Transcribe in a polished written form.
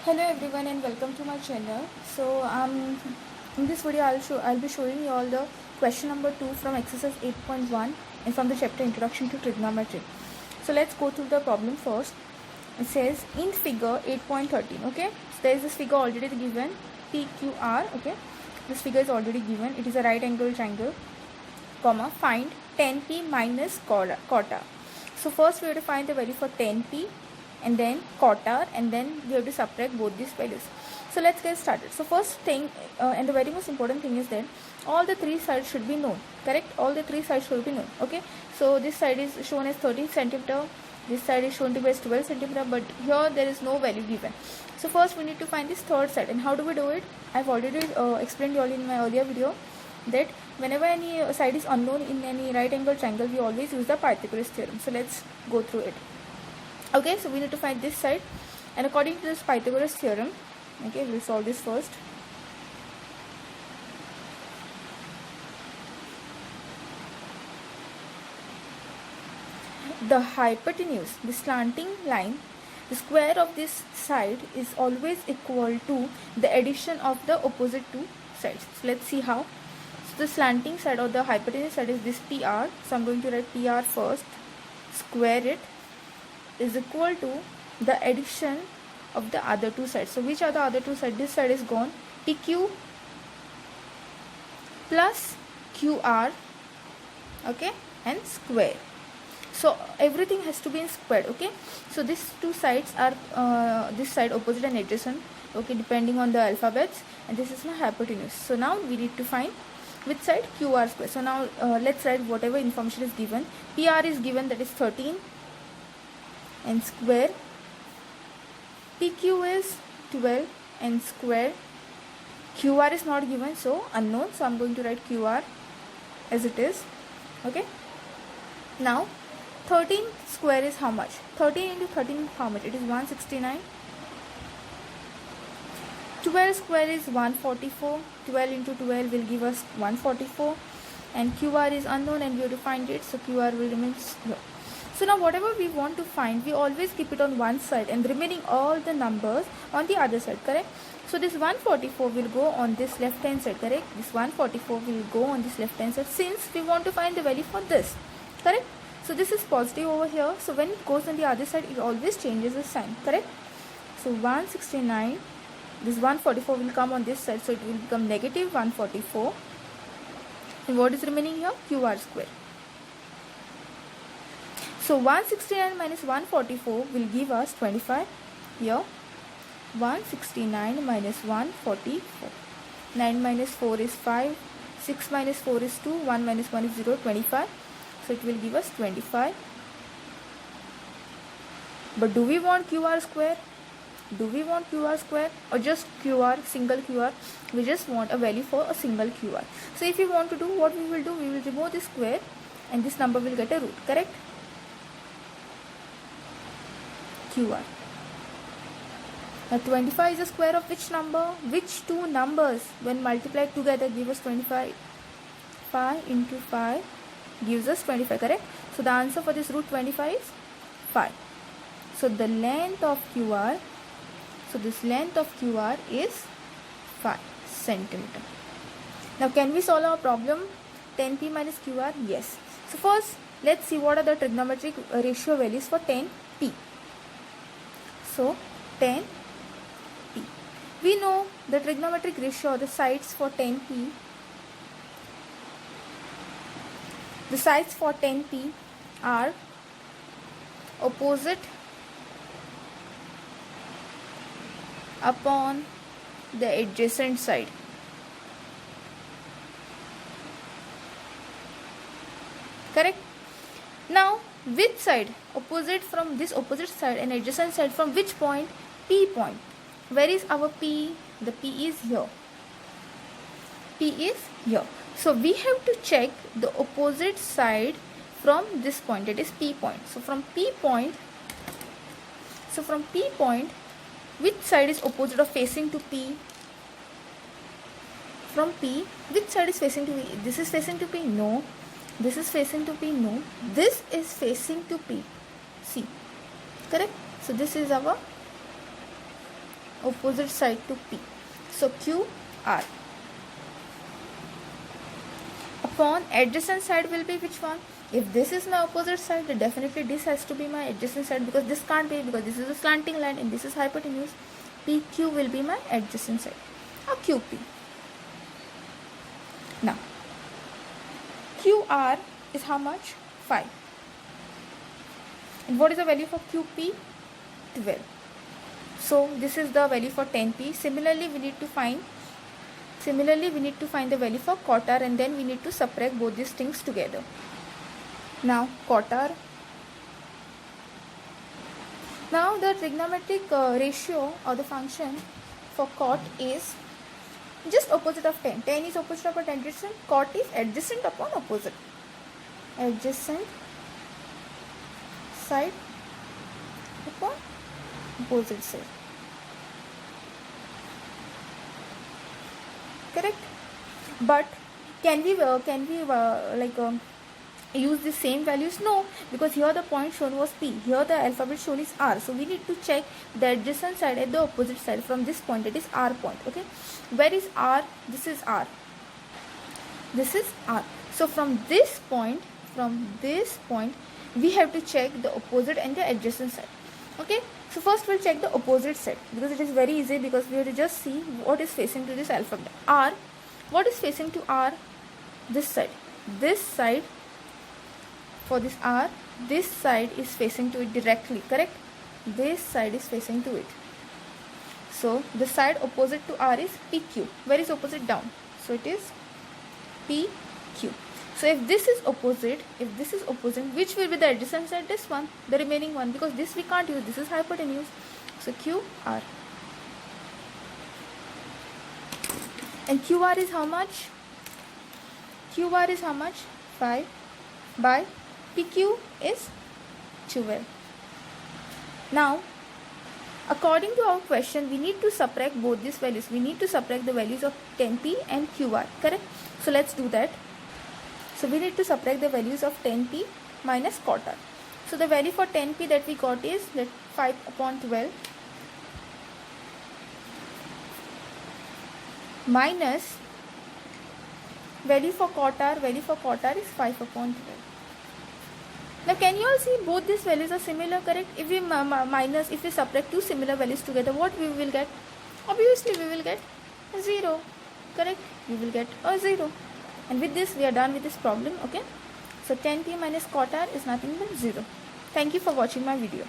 Hello everyone and welcome to my channel. In this video I'll be showing you all the question number 2 from exercise 8.1 and from the chapter Introduction to Trigonometry. So let's go through the problem first. It says in figure 8.13, okay? So there is this figure already given, PQR, okay? This figure is already given. It is a right angle triangle, comma, find 10p minus quarter. So first we have to find the value for 10p and then quarter, and then we have to subtract both these values. So let's get started. So first thing and the very most important thing is that all the three sides should be known, correct? All the three sides should be known, okay? So this side is shown as 13 centimeter, this side is shown to be as 12 centimeter, but here there is no value given. So first we need to find this third side. And how do we do it? I've already explained you all in my earlier video that whenever any side is unknown in any right angle triangle, we always use the Pythagoras theorem. So let's go through it. Okay, so we need to find this side, and according to this Pythagoras theorem, okay, we'll solve this first. The hypotenuse, the slanting line, the square of this side is always equal to the addition of the opposite two sides. So let's see how. So the slanting side or the hypotenuse side is this PR. So I'm going to write PR first, square it, is equal to the addition of the other two sides. So which are the other two sides? This side is gone. PQ plus QR, okay, and square. So everything has to be in squared, okay? So these two sides are this side opposite and adjacent, okay, depending on the alphabets, and this is my hypotenuse. So now we need to find which side, QR square. So now let's write whatever information is given. PR is given, that is 13, and square. PQ is 12 and square. QR is not given, so unknown, so I'm going to write QR as it is, okay? Now 13 square is how much? 13 into 13 how much? It is 169. 12 square is 144. 12 into 12 will give us 144, and QR is unknown and we have to find it, so QR will remain here. So now whatever we want to find, we always keep it on one side and remaining all the numbers on the other side, correct? So this 144 will go on this left hand side, correct? This 144 will go on this left hand side since we want to find the value for this, correct? So this is positive over here, so when it goes on the other side, it always changes the sign, correct? So 169, this 144 will come on this side, so it will become negative 144. And what is remaining here? QR square. So 169 minus 144 will give us 25 here. 169 minus 144. 9 minus 4 is 5. 6 minus 4 is 2. 1 minus 1 is 0. 25. So it will give us 25. But do we want QR square? Do we want QR square or just QR, single QR? We just want a value for a single QR. So if we want to do, what we will do, we will remove this square and this number will get a root, correct? QR. Now 25 is the square of which number? Which two numbers when multiplied together give us 25? 5 into 5 gives us 25, correct? So the answer for this root 25 is 5. So the length of QR, so this length of QR is 5 centimeter. Now can we solve our problem 10p minus QR? Yes. So first let's see what are the trigonometric ratio values for 10p. So 10p. We know the trigonometric ratio or the sides for 10p. The sides for 10p are opposite upon the adjacent side. Correct? Now which side? Opposite from this opposite side and adjacent side from which point? P point. Where is our P? The P is here. P is here. So we have to check the opposite side from this point, that is P point. So from P point, which side is opposite or facing to P? From P, which side is facing to P? This is facing to P? No. This is facing to P? No. This is facing to P. See, correct? So this is our opposite side to P. So Q R. Upon adjacent side will be which one? If this is my opposite side, then definitely this has to be my adjacent side, because this can't be, because this is a slanting line and this is hypotenuse. PQ will be my adjacent side, or QP. Now QR is how much? 5. And what is the value for QP? 12. So this is the value for 10p. Similarly we need to find the value for cot r, and then we need to subtract both these things together. Now cot r. Now the trigonometric ratio or the function for cot is just opposite of 10. 10 is opposite upon adjacent. Cot is adjacent upon opposite. Adjacent side upon opposite side. Correct? But can we use the same values? No, because here the point shown was P, here the alphabet shown is R. So we need to check the adjacent side at the opposite side from this point, that is R point. Okay, where is R? This is R. This is R. So from this point we have to check the opposite and the adjacent side. Okay, so first we'll check the opposite side, because it is very easy, because we have to just see what is facing to this alphabet. R, what is facing to R? This side. This side, for this R, this side is facing to it directly, correct? This side is facing to it. So the side opposite to R is PQ. Where is opposite? Down. So it is PQ. So if this is opposite, which will be the adjacent side? This one, the remaining one, because this we can't use, this is hypotenuse. So QR. And QR is how much? QR is how much? 5 by PQ is 12. Now, according to our question, we need to subtract both these values. We need to subtract the values of 10p and QR, correct? So let's do that. So we need to subtract the values of 10p minus cot r. So the value for 10p that we got is 5 upon 12 minus value for cot r. Value for cot r is 5 upon 12. Now can you all see both these values are similar, correct? If we if we subtract two similar values together, what we will get? Obviously we will get 0, correct? We will get a 0. And with this we are done with this problem. Okay, so 10p minus cot r is nothing but 0. Thank you for watching my video.